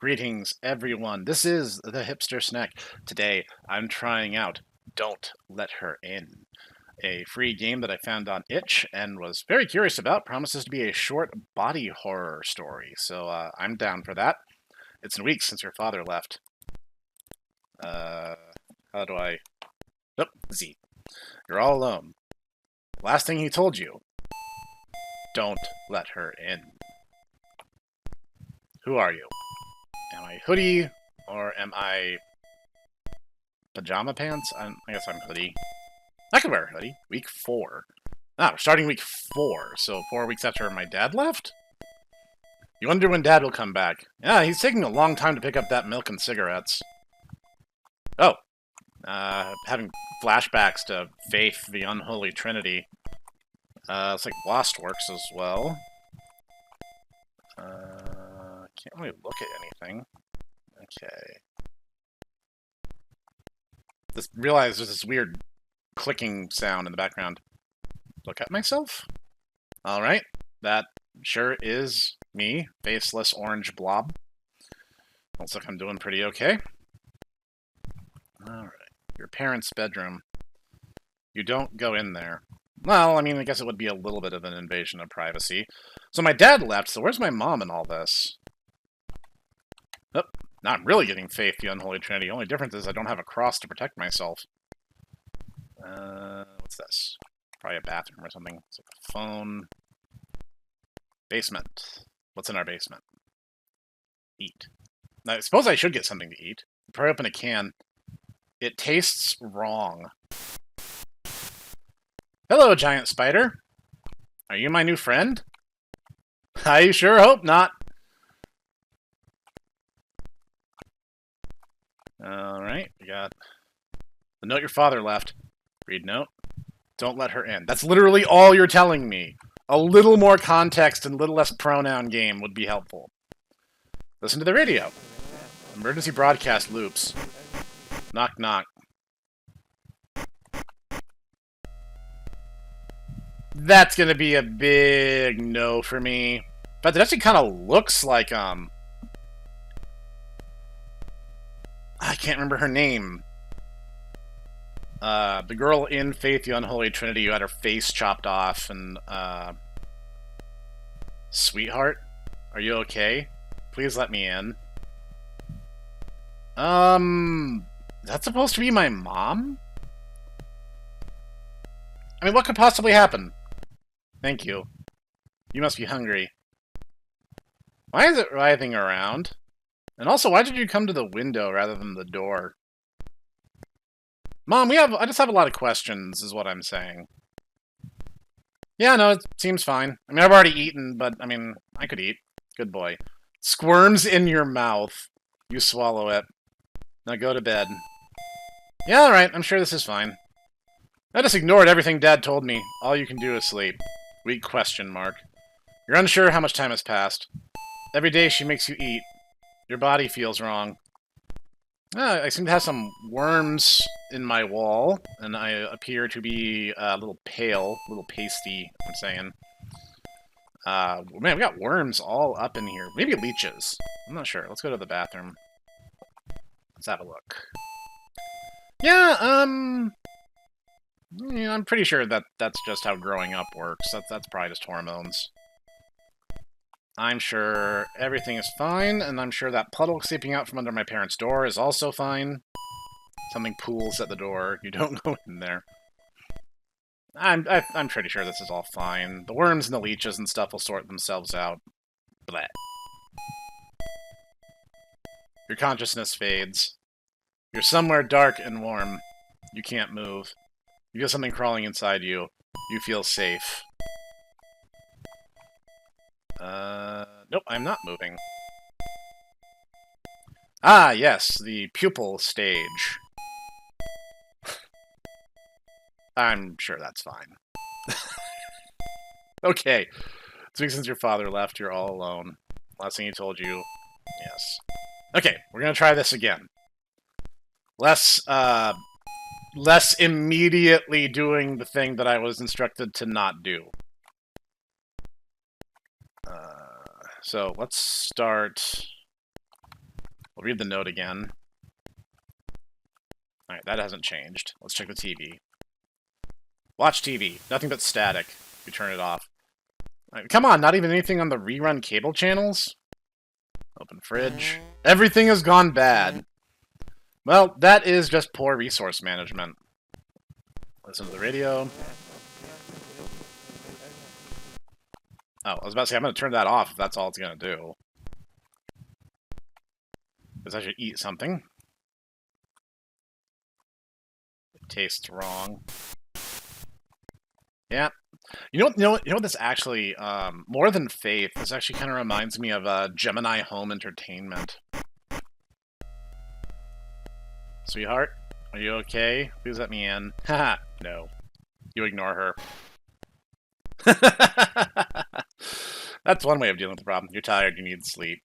Greetings, everyone. This is the Hipster Snek. Today, I'm trying out Don't Let Her In, a free game that I found on itch and was very curious about. Promises to be a short body horror story, so I'm down for that. It's been weeks since your father left. How do I... Oh, Z. You're all alone. Last thing he told you. Don't let her in. Who are you? Am I hoodie, or am I pajama pants? I guess I'm hoodie. I could wear a hoodie. Week 4. Ah, we're starting week 4, so 4 weeks after my dad left? You wonder when Dad will come back. Yeah, he's taking a long time to pick up that milk and cigarettes. Oh. Having flashbacks to Faith, the Unholy Trinity. It's like Lost works as well. Can't really look at anything. Okay. Just realized there's this weird clicking sound in the background. Look at myself? Alright. That sure is me. Faceless orange blob. Looks like I'm doing pretty okay. Alright. Your parents' bedroom. You don't go in there. Well, I mean, I guess it would be a little bit of an invasion of privacy. So my dad left, so where's my mom in all this? Oh, now I'm really getting Faith, the Unholy Trinity. The only difference is I don't have a cross to protect myself. What's this? Probably a bathroom or something. It's like a phone. Basement. What's in our basement? Eat. Now, I suppose I should get something to eat. Probably open a can. It tastes wrong. Hello, giant spider. Are you my new friend? I sure hope not. Alright, we got the note your father left. Read note. Don't let her in. That's literally all you're telling me. A little more context and a little less pronoun game would be helpful. Listen to the radio. Emergency broadcast loops. Knock, knock. That's gonna be a big no for me. But it actually kind of looks like, I can't remember her name. The girl in Faith, the Unholy Trinity who had her face chopped off, and, Sweetheart? Are you okay? Please let me in. That's supposed to be my mom? I mean, what could possibly happen? Thank you. You must be hungry. Why is it writhing around? And also, why did you come to the window rather than the door? Mom, I just have a lot of questions, is what I'm saying. Yeah, no, it seems fine. I mean, I've already eaten, but, I mean, I could eat. Good boy. Squirms in your mouth. You swallow it. Now go to bed. Yeah, alright, I'm sure this is fine. I just ignored everything Dad told me. All you can do is sleep. Weak question mark. You're unsure how much time has passed. Every day she makes you eat. Your body feels wrong. I seem to have some worms in my wall, and I appear to be a little pale, a little pasty, I'm saying. Man, we got worms all up in here. Maybe leeches. I'm not sure. Let's go to the bathroom. Let's have a look. Yeah, I'm pretty sure that's just how growing up works. That's probably just hormones. I'm sure everything is fine, and I'm sure that puddle seeping out from under my parents' door is also fine. Something pools at the door. You don't go in there. I'm pretty sure this is all fine. The worms and the leeches and stuff will sort themselves out. Bleh. Your consciousness fades. You're somewhere dark and warm. You can't move. You feel something crawling inside you. You feel safe. Nope, I'm not moving. Ah, yes, the pupil stage. I'm sure that's fine. Okay. It's been since your father left, you're all alone. Last thing he told you, yes. Okay, we're gonna try this again. Less immediately doing the thing that I was instructed to not do. So let's start We'll read the note again. Alright, that hasn't changed. Let's check the TV. Watch TV. Nothing but static. You turn it off. Right, come on, not even anything on the rerun cable channels? Open fridge. Everything has gone bad. Well, that is just poor resource management. Listen to the radio. Oh, I was about to say, I'm going to turn that off if that's all it's going to do. Because I should eat something. It tastes wrong. Yeah. You know what this actually, more than Faith, this actually kind of reminds me of Gemini Home Entertainment. Sweetheart, are you okay? Please let me in. Haha, no. You ignore her. That's one way of dealing with the problem. You're tired, you need sleep.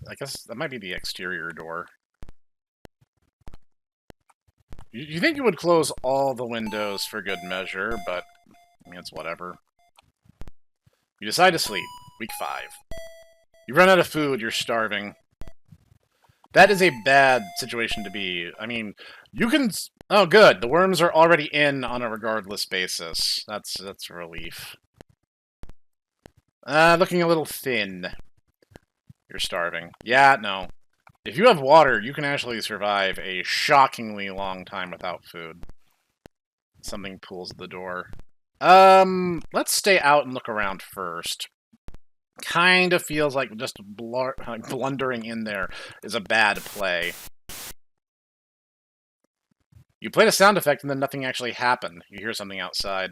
I guess that might be the exterior door. You think you would close all the windows for good measure, but I mean, it's whatever. You decide to sleep. Week 5. You run out of food, you're starving. That is a bad situation to be. I mean, you can... Oh, good. The worms are already in on a regardless basis. That's a relief. Looking a little thin. You're starving. Yeah, no. If you have water, you can actually survive a shockingly long time without food. Something pulls at the door. Let's stay out and look around first. Kind of feels like just blundering in there is a bad play. You played a sound effect and then nothing actually happened. You hear something outside.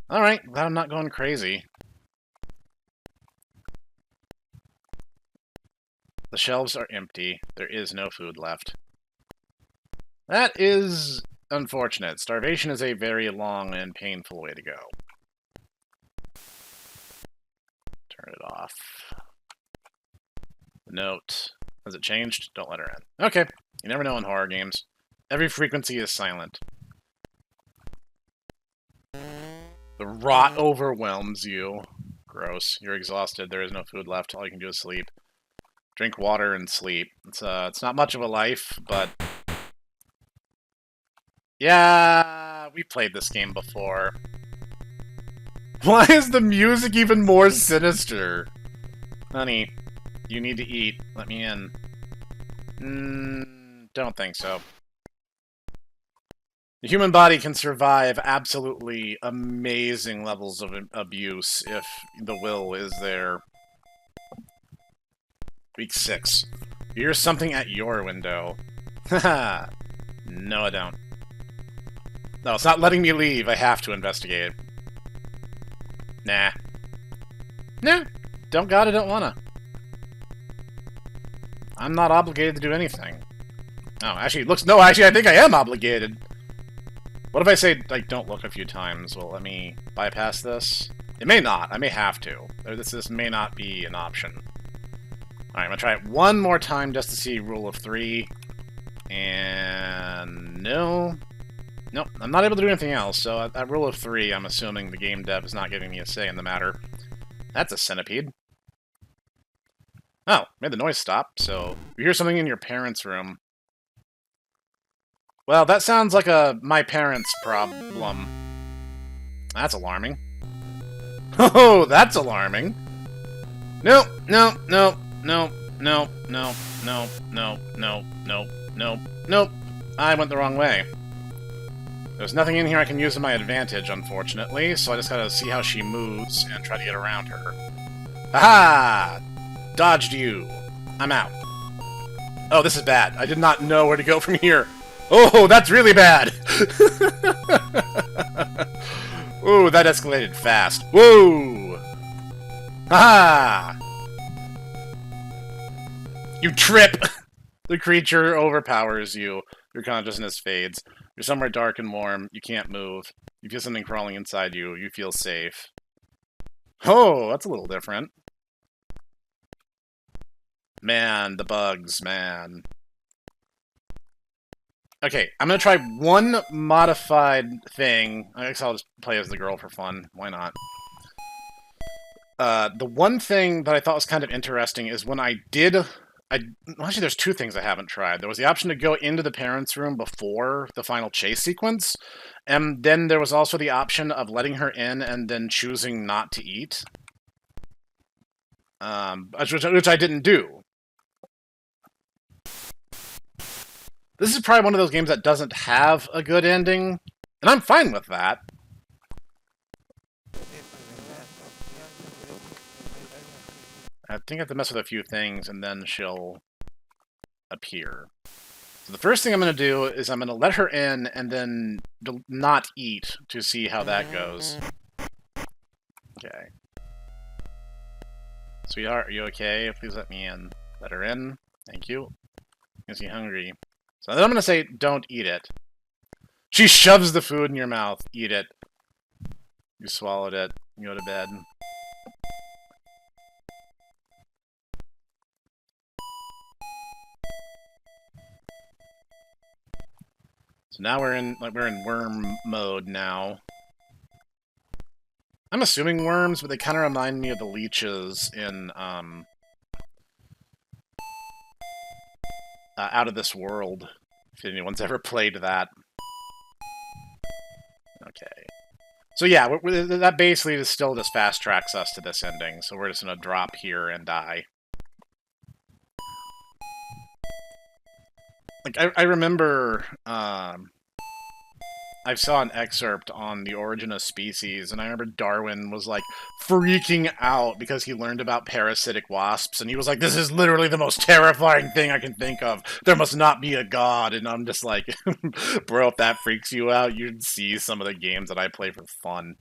Alright, glad I'm not going crazy. The shelves are empty. There is no food left. That is unfortunate. Starvation is a very long and painful way to go. Turn it off. The note. Has it changed? Don't let her in. Okay. You never know in horror games. Every frequency is silent. The rot overwhelms you. Gross. You're exhausted. There is no food left. All you can do is sleep. Drink water and sleep. It's not much of a life, but... Yeah, we played this game before. Why is the music even more sinister? Honey, you need to eat. Let me in. Don't think so. The human body can survive absolutely amazing levels of abuse if the will is there. Week 6. You hear something at your window. Haha. No, I don't. No, it's not letting me leave. I have to investigate. Nah. Nah. Don't gotta, don't wanna. I'm not obligated to do anything. Oh, actually, no, actually, I think I am obligated. What if I say, like, don't look a few times? Will it let me bypass this? It may not. I may have to. This may not be an option. Alright, I'm gonna try it one more time just to see rule of 3. And... no. Nope, I'm not able to do anything else, so at rule of 3, I'm assuming the game dev is not giving me a say in the matter. That's a centipede. Oh, made the noise stop, so you hear something in your parents' room. Well, that sounds like a my parents problem. That's alarming. Oh, that's alarming. No, no, no, no, no, no, no, no, no, no, no, nope. I went the wrong way. There's nothing in here I can use to my advantage, unfortunately, so I just gotta see how she moves and try to get around her. Aha! Dodged you. I'm out. Oh, this is bad. I did not know where to go from here. Oh, that's really bad! Ooh, that escalated fast. Whoa! Ha! You trip! The creature overpowers you. Your consciousness fades. You're somewhere dark and warm. You can't move. You feel something crawling inside you. You feel safe. Oh, that's a little different. Man, the bugs, man. Okay, I'm gonna try one modified thing. I guess I'll just play as the girl for fun. Why not? The one thing that I thought was kind of interesting is when I did... actually, there's two things I haven't tried. There was the option to go into the parents' room before the final chase sequence, and then there was also the option of letting her in and then choosing not to eat. Which I didn't do. This is probably one of those games that doesn't have a good ending, and I'm fine with that. I think I have to mess with a few things, and then she'll appear. So the first thing I'm going to do is I'm going to let her in, and then not eat to see how that goes. Okay. Sweetheart, are you okay? Please let me in. Let her in. Thank you. Is he hungry? So then I'm going to say, don't eat it. She shoves the food in your mouth. Eat it. You swallowed it. You go to bed. So now we're in worm mode now. I'm assuming worms, but they kind of remind me of the leeches in Out of This World. If anyone's ever played that. Okay. So yeah, that basically is still just fast tracks us to this ending. So we're just gonna drop here and die. Like I remember, I saw an excerpt on the origin of species, and I remember Darwin was like freaking out because he learned about parasitic wasps, and he was like, "This is literally the most terrifying thing I can think of. There must not be a god." And I'm just like, bro, if that freaks you out, you'd see some of the games that I play for fun.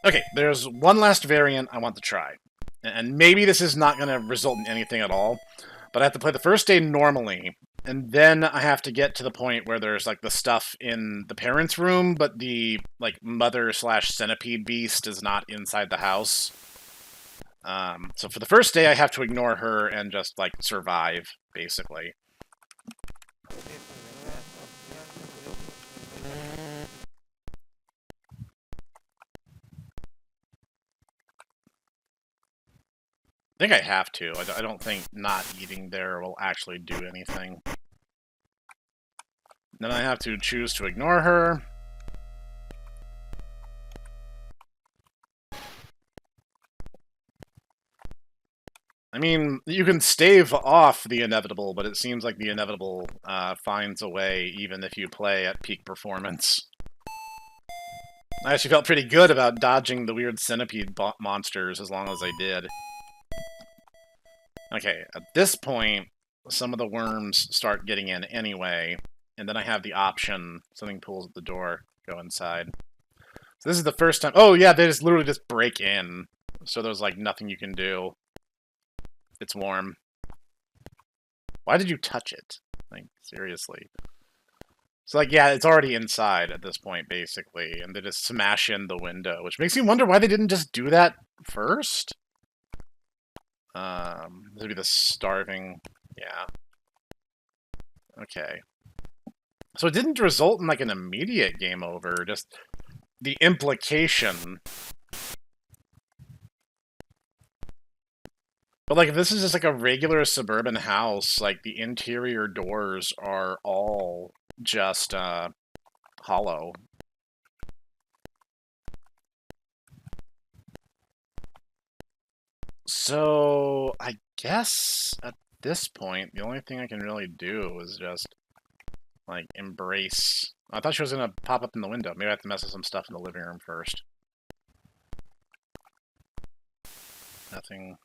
Okay, there's one last variant I want to try, and maybe this is not going to result in anything at all, but I have to play the first day normally. And then I have to get to the point where there's, like, the stuff in the parents' room, but the, like, mother/centipede beast is not inside the house. So for the first day, I have to ignore her and just, like, survive, basically. I think I have to. I don't think not eating there will actually do anything. Then I have to choose to ignore her. I mean, you can stave off the inevitable, but it seems like the inevitable finds a way, even if you play at peak performance. I actually felt pretty good about dodging the weird centipede monsters as long as I did. Okay, at this point, some of the worms start getting in anyway, and then I have the option, something pulls at the door, go inside. So this is the first time... Oh, yeah, they just literally just break in. So there's, like, nothing you can do. It's warm. Why did you touch it? Like, seriously. So, like, yeah, it's already inside at this point, basically, and they just smash in the window, which makes me wonder why they didn't just do that first? This would be the starving... Yeah. Okay. So it didn't result in, like, an immediate game over, just the implication. But, like, if this is just, like, a regular suburban house, like, the interior doors are all just, hollow. So, I guess at this point, the only thing I can really do is just, like, embrace... I thought she was gonna pop up in the window. Maybe I have to mess with some stuff in the living room first. Nothing.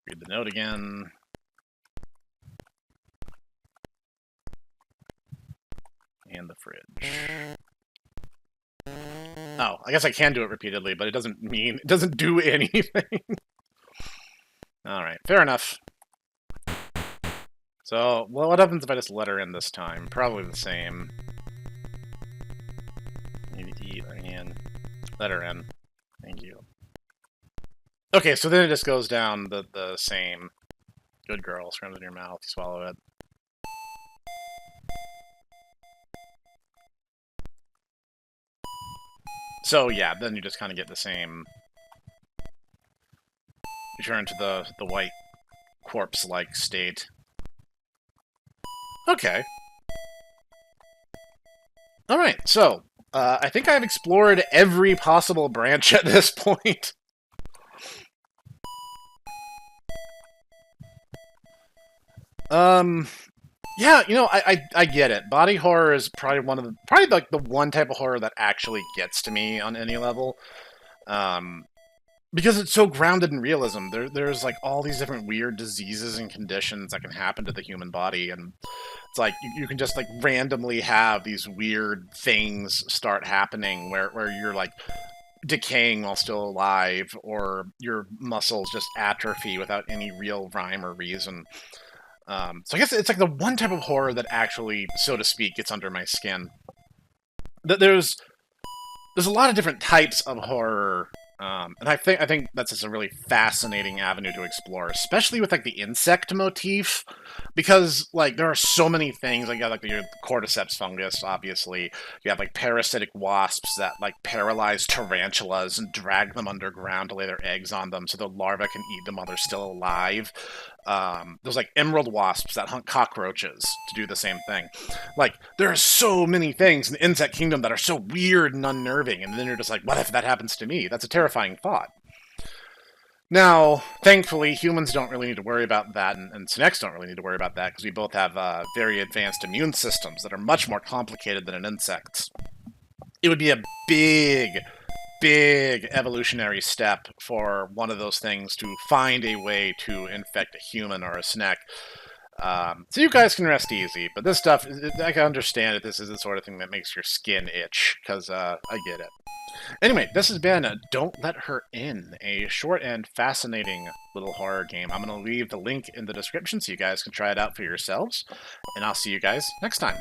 Read the note again. And the fridge. Oh, I guess I can do it repeatedly, but it doesn't do anything. Alright, fair enough. So, well, what happens if I just let her in this time? Probably the same. Need to eat again. Let her in. Thank you. Okay, so then it just goes down the same. Good girl, scrums in your mouth, you swallow it. So, yeah, then you just kind of get the same return to the white corpse-like state. Okay. Alright, so, I think I've explored every possible branch at this point. Yeah, you know, I get it. Body horror is probably like the one type of horror that actually gets to me on any level. Um, because it's so grounded in realism. There's like all these different weird diseases and conditions that can happen to the human body, and it's like you can just like randomly have these weird things start happening where you're like decaying while still alive, or your muscles just atrophy without any real rhyme or reason. So I guess it's like the one type of horror that actually, so to speak, gets under my skin. There's a lot of different types of horror, and I think that's just a really fascinating avenue to explore, especially with like the insect motif, because like there are so many things. Like you have like the cordyceps fungus, obviously. You have like parasitic wasps that like paralyze tarantulas and drag them underground to lay their eggs on them, so the larvae can eat them while they're still alive. There's like emerald wasps that hunt cockroaches to do the same thing. Like, there are so many things in the insect kingdom that are so weird and unnerving, and then you're just like, what if that happens to me? That's a terrifying thought. Now, thankfully, humans don't really need to worry about that, and Sneks don't really need to worry about that, because we both have very advanced immune systems that are much more complicated than an insect's. It would be a big evolutionary step for one of those things to find a way to infect a human or a Snek. So you guys can rest easy, but this stuff, I can understand that this is the sort of thing that makes your skin itch, because I get it. Anyway, this has been Don't Let Her In, a short and fascinating little horror game. I'm going to leave the link in the description so you guys can try it out for yourselves, and I'll see you guys next time.